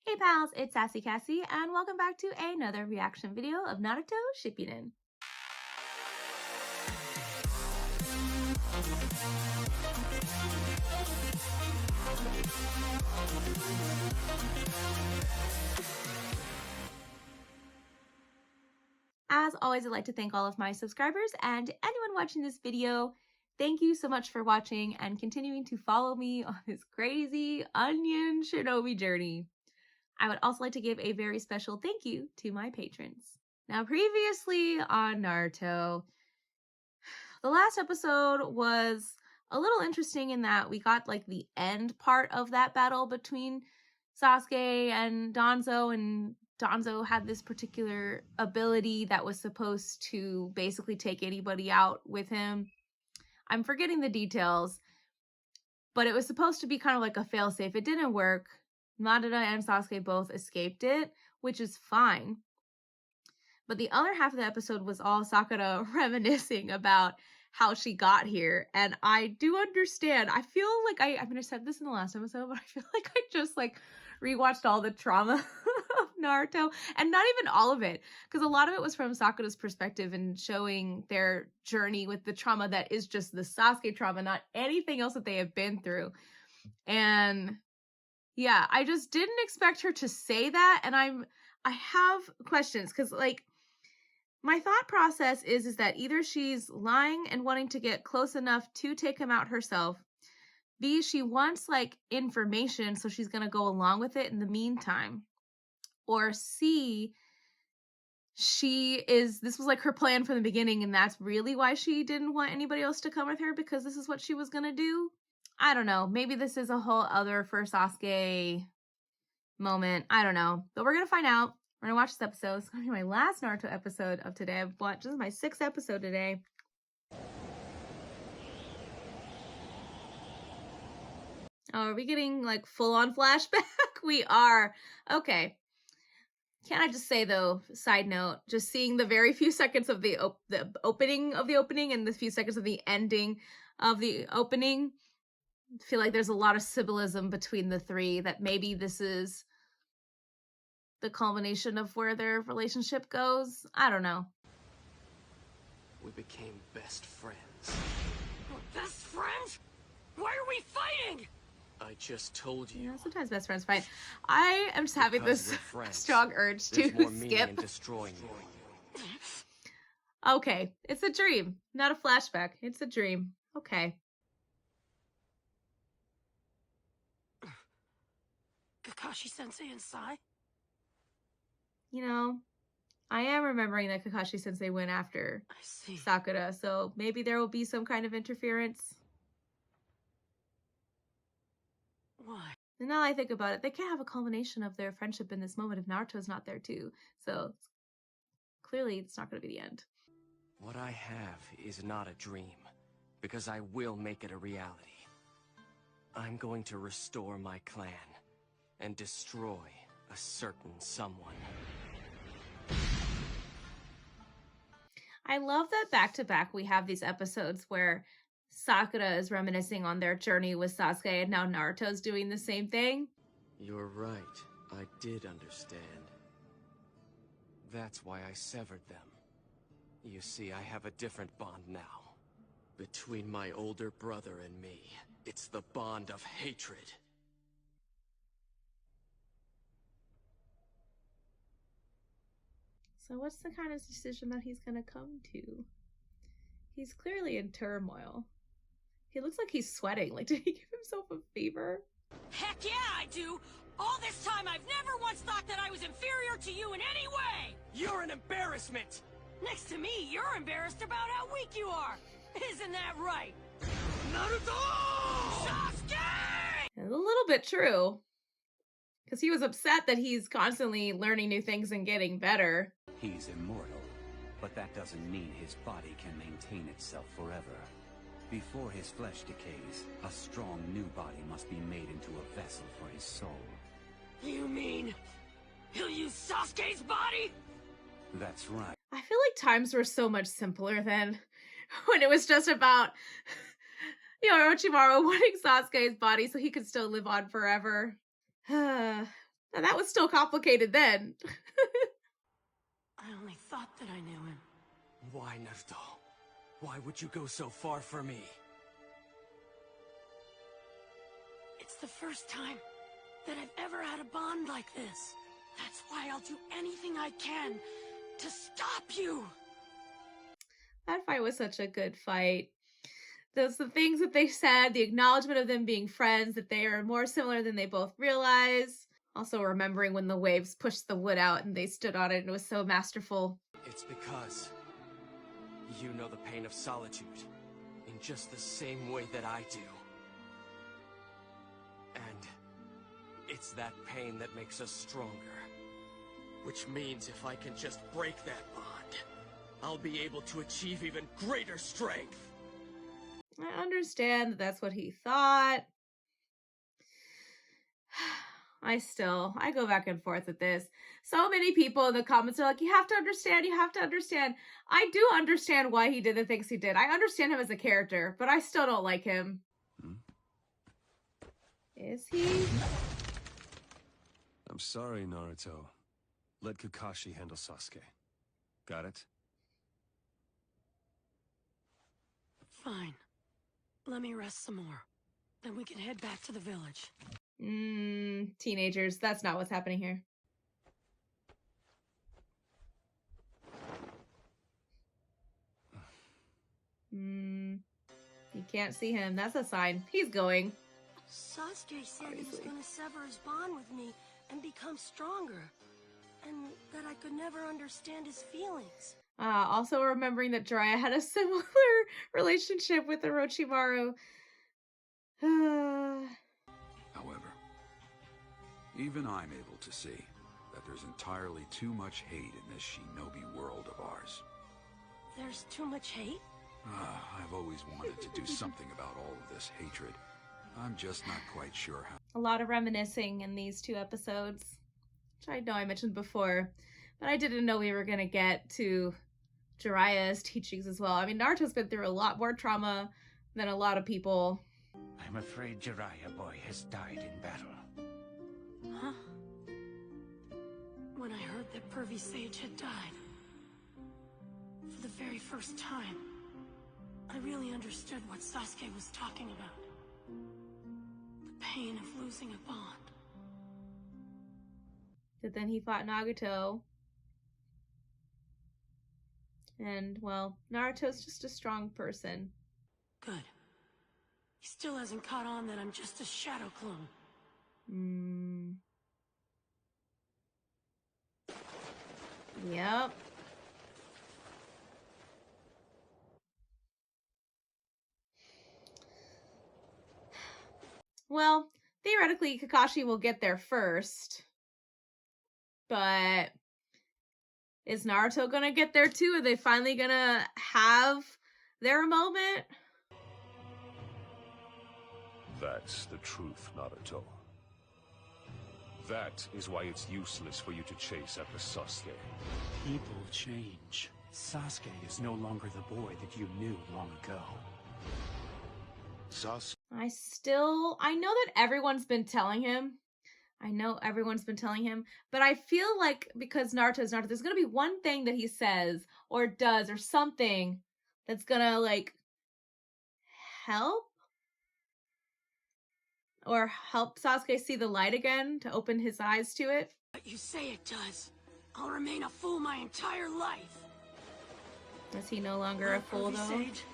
Hey pals, it's Sassy Cassie, and welcome back to another reaction video of Naruto Shippuden. As always, I'd like to thank all of my subscribers and anyone watching this video. Thank you so much for watching and continuing to follow me on this crazy onion shinobi journey. I would also like to give a very special thank you to my patrons. Now, previously on Naruto, the last episode was a little interesting in that we got like the end part of that battle between Sasuke and Danzo had this particular ability that was supposed to basically take anybody out with him. I'm forgetting the details, but it was supposed to be kind of like a failsafe. It didn't work. Madara and Sasuke both escaped it, which is fine. But the other half of the episode was all Sakura reminiscing about how she got here. And I do understand. I feel like I mean, I said this in the last episode, but I feel like I just like rewatched all the trauma of Naruto, and not even all of it, because a lot of it was from Sakura's perspective and showing their journey with the trauma that is just the Sasuke trauma, not anything else that they have been through. And yeah, I just didn't expect her to say that. And I have questions because like my thought process is that either she's lying and wanting to get close enough to take him out herself. B, she wants like information, so she's going to go along with it in the meantime. Or C, this was like her plan from the beginning, and that's really why she didn't want anybody else to come with her, because this is what she was going to do. I don't know. Maybe this is a whole other for Sasuke moment. I don't know. But we're going to find out. We're going to watch this episode. It's going to be my last Naruto episode of today. I've watched, this is my 6th episode today. Oh, are we getting like full on flashback? We are. Okay. Can't I just say though, side note, just seeing the very few seconds of the opening of the opening and the few seconds of the ending of the opening, I feel like there's a lot of symbolism between the three, that maybe this is the culmination of where their relationship goes. I don't know. We became best friends. We're best friends? Why are we fighting? I just told you. Yeah, sometimes best friends fight. I am just having this strong urge to skip. Destroying you. Okay, it's a dream, not a flashback. It's a dream. Okay. Kakashi-sensei and Sai? You know, I am remembering that Kakashi-sensei went after Sakura, so maybe there will be some kind of interference. Why? And now I think about it, they can't have a culmination of their friendship in this moment if Naruto's not there too. So clearly it's not going to be the end. What I have is not a dream, because I will make it a reality. I'm going to restore my clan and destroy a certain someone. I love that back-to-back we have these episodes where Sakura is reminiscing on their journey with Sasuke, and now Naruto's doing the same thing. You're right. I did understand. That's why I severed them. You see, I have a different bond now. Between my older brother and me, it's the bond of hatred. So what's the kind of decision that he's going to come to? He's clearly in turmoil. He looks like he's sweating. Like, did he give himself a fever? Heck yeah, I do! All this time, I've never once thought that I was inferior to you in any way! You're an embarrassment! Next to me, you're embarrassed about how weak you are! Isn't that right? Naruto! Sasuke! A little bit true. Because he was upset that he's constantly learning new things and getting better. He's immortal, but that doesn't mean his body can maintain itself forever. Before his flesh decays, a strong new body must be made into a vessel for his soul. You mean he'll use Sasuke's body? That's right. I feel like times were so much simpler then, when it was just about, you know, Orochimaru wanting Sasuke's body so he could still live on forever. Now, that was still complicated then. I only thought that I knew him. Why, Naruto? Why would you go so far for me? It's the first time that I've ever had a bond like this. That's why I'll do anything I can to stop you. That fight was such a good fight. Those the things that they said, the acknowledgement of them being friends, that they are more similar than they both realize. Also remembering when the waves pushed the wood out and they stood on it, and it was so masterful. It's because you know the pain of solitude in just the same way that I do. And it's that pain that makes us stronger. Which means if I can just break that bond, I'll be able to achieve even greater strength. I understand that that's what he thought. I go back and forth with this. So many people in the comments are like, you have to understand, you have to understand. I do understand why he did the things he did. I understand him as a character, but I still don't like him. Is he? I'm sorry, Naruto. Let Kakashi handle Sasuke. Got it? Fine. Let me rest some more. Then we can head back to the village. Teenagers. That's not what's happening here. You can't see him. That's a sign. He's going. Sasuke said he was Obviously. going to sever his bond with me and become stronger. And that I could never understand his feelings. Also remembering that Jiraiya had a similar relationship with Orochimaru. However, even I'm able to see that there's entirely too much hate in this shinobi world of ours. There's too much hate? I've always wanted to do something about all of this hatred. I'm just not quite sure how. A lot of reminiscing in these two episodes, which I know I mentioned before, but I didn't know we were going to get to Jiraiya's teachings as well. I mean, Naruto's been through a lot more trauma than a lot of people. I'm afraid Jiraiya boy has died in battle. Huh? When I heard that Pervy Sage had died, for the very first time, I really understood what Sasuke was talking about. The pain of losing a bond. But then he fought Nagato. And, well, Naruto's just a strong person. Good. He still hasn't caught on that I'm just a shadow clone. Yep. Well, theoretically, Kakashi will get there first. But is Naruto gonna get there too? Are they finally gonna have their moment? That's the truth, Naruto. That is why it's useless for you to chase after Sasuke. People change. Sasuke is no longer the boy that you knew long ago. I know that everyone's been telling him. But I feel like because Naruto's Naruto, there's gonna be one thing that he says or does or something that's gonna, like, help? Or help Sasuke see the light again, to open his eyes to it. But you say it does. I'll remain a fool my entire life. Is he no longer a fool, Pervy though? Sage,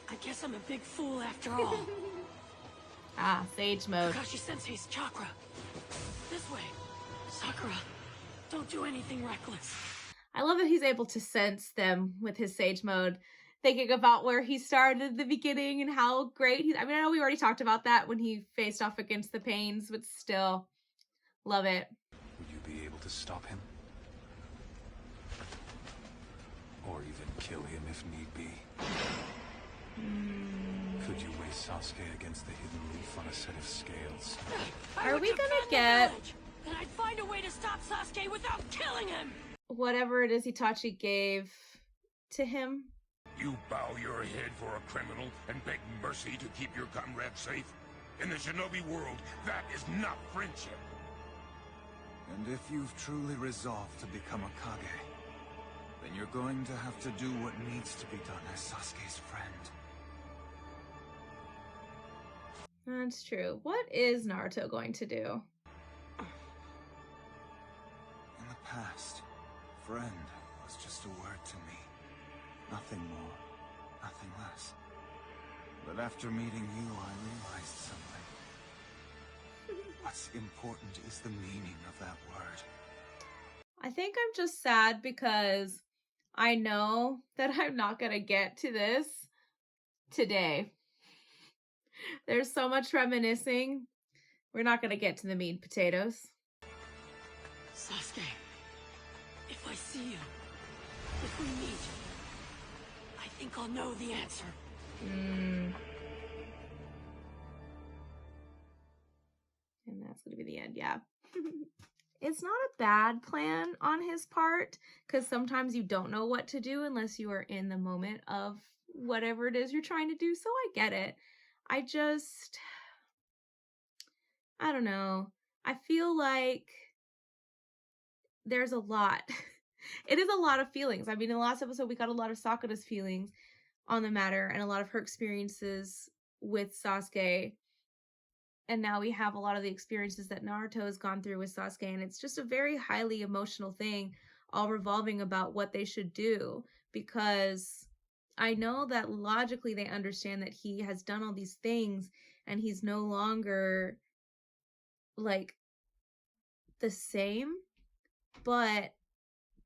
I guess I'm a big fool after all. Sage mode. Kakashi Sensei's chakra. This way. Sakura, don't do anything reckless. I love that he's able to sense them with his Sage mode. Thinking about where he started at the beginning and how great I mean, I know we already talked about that when he faced off against the Pains, but still, love it. Would you be able to stop him? Or even kill him if need be? Could you weigh Sasuke against the hidden leaf on a set of scales? Are we gonna get... Then I'd find a way to stop Sasuke without killing him! whatever it is Itachi gave to him? You bow your head for a criminal and beg mercy to keep your comrade safe? In the shinobi world, that is not friendship. And if you've truly resolved to become a Kage, then you're going to have to do what needs to be done as Sasuke's friend. That's true. What is Naruto going to do? In the past, friend was just a word to me. Nothing more, nothing less. But after meeting you, I realized something. What's important is the meaning of that word. I think I'm just sad because I know that I'm not going to get to this today. There's so much reminiscing. We're not going to get to the meat and potatoes. Sasuke, if I see you, if we meet, I think I'll know the answer. And that's going to be the end, yeah. It's not a bad plan on his part, because sometimes you don't know what to do unless you are in the moment of whatever it is you're trying to do, so I get it. I don't know. I feel like there's a lot. It is a lot of feelings. I mean, in the last episode, we got a lot of Sakura's feelings on the matter and a lot of her experiences with Sasuke. And now we have a lot of the experiences that Naruto has gone through with Sasuke. And it's just a very highly emotional thing, all revolving about what they should do. Because I know that logically they understand that he has done all these things and he's no longer like the same, but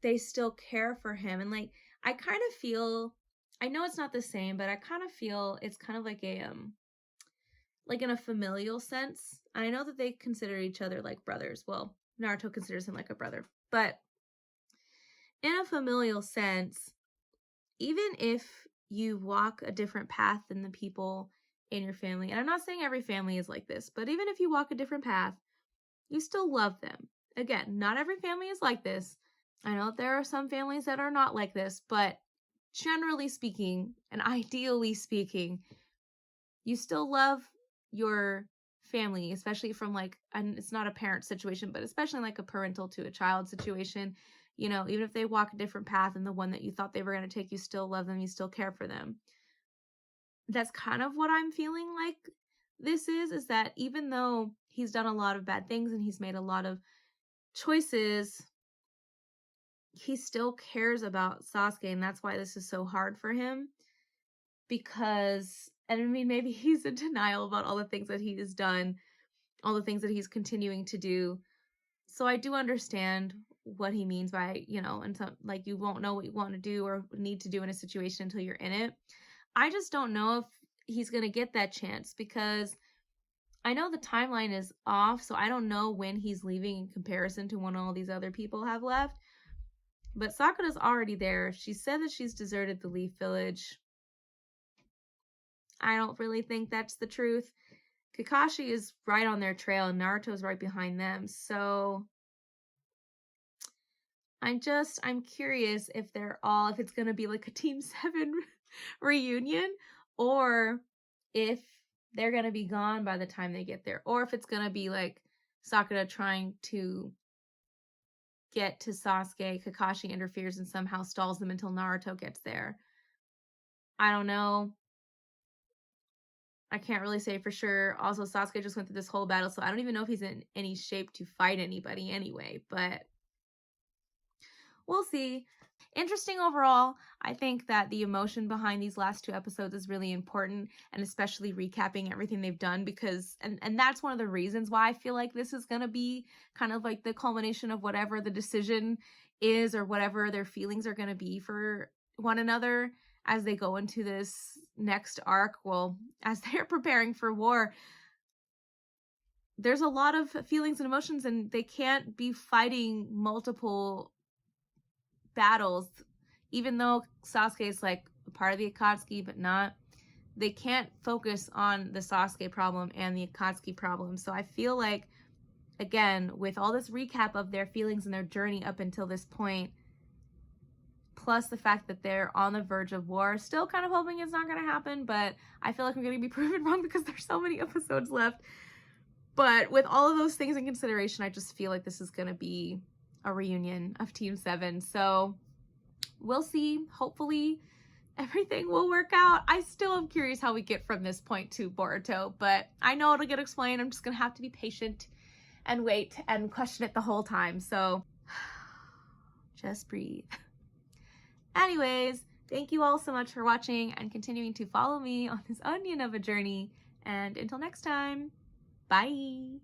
they still care for him. And like, I kind of feel, I know it's not the same, but I kind of feel it's kind of like like in a familial sense. I know that they consider each other like brothers. Well, Naruto considers him like a brother, but in a familial sense, even if you walk a different path than the people in your family, and I'm not saying every family is like this, but even if you walk a different path, you still love them. Again, not every family is like this. I know that there are some families that are not like this, but generally speaking, and ideally speaking, you still love your family, especially from like, and it's not a parent situation, but especially like a parental to a child situation. You know, even if they walk a different path than the one that you thought they were going to take, you still love them, you still care for them. That's kind of what I'm feeling like this is that even though he's done a lot of bad things and he's made a lot of choices, he still cares about Sasuke, and that's why this is so hard for him. Because, and I mean, maybe he's in denial about all the things that he has done, all the things that he's continuing to do. So I do understand what he means by, you know, and so, like, you won't know what you want to do or need to do in a situation until you're in it. I just don't know if he's going to get that chance, because I know the timeline is off, so I don't know when he's leaving in comparison to when all these other people have left. But Sakura's already there. She said that she's deserted the Leaf Village. I don't really think that's the truth. Kakashi is right on their trail and Naruto's right behind them. So I'm curious if if it's going to be like a Team 7 reunion, or if they're going to be gone by the time they get there, or if it's going to be like Sakura trying to get to Sasuke, Kakashi interferes and somehow stalls them until Naruto gets there. I don't know. I can't really say for sure. Also, Sasuke just went through this whole battle, so I don't even know if he's in any shape to fight anybody anyway, but we'll see. Interesting overall. I think that the emotion behind these last 2 episodes is really important, and especially recapping everything they've done, because, and that's one of the reasons why I feel like this is going to be kind of like the culmination of whatever the decision is or whatever their feelings are going to be for one another as they go into this next arc. Well, as they're preparing for war, there's a lot of feelings and emotions, and they can't be fighting multiple battles, even though Sasuke is like a part of the Akatsuki, but not. They can't focus on the Sasuke problem and the Akatsuki problem. So I feel like, again, with all this recap of their feelings and their journey up until this point, plus the fact that they're on the verge of war, still kind of hoping it's not going to happen, but I feel like I'm going to be proven wrong because there's so many episodes left. But with all of those things in consideration, I just feel like this is going to be a reunion of Team 7. So we'll see. Hopefully everything will work out. I still am curious how we get from this point to Boruto, but I know it'll get explained. I'm just going to have to be patient and wait and question it the whole time. So just breathe. Anyways, thank you all so much for watching and continuing to follow me on this onion of a journey. And until next time, bye.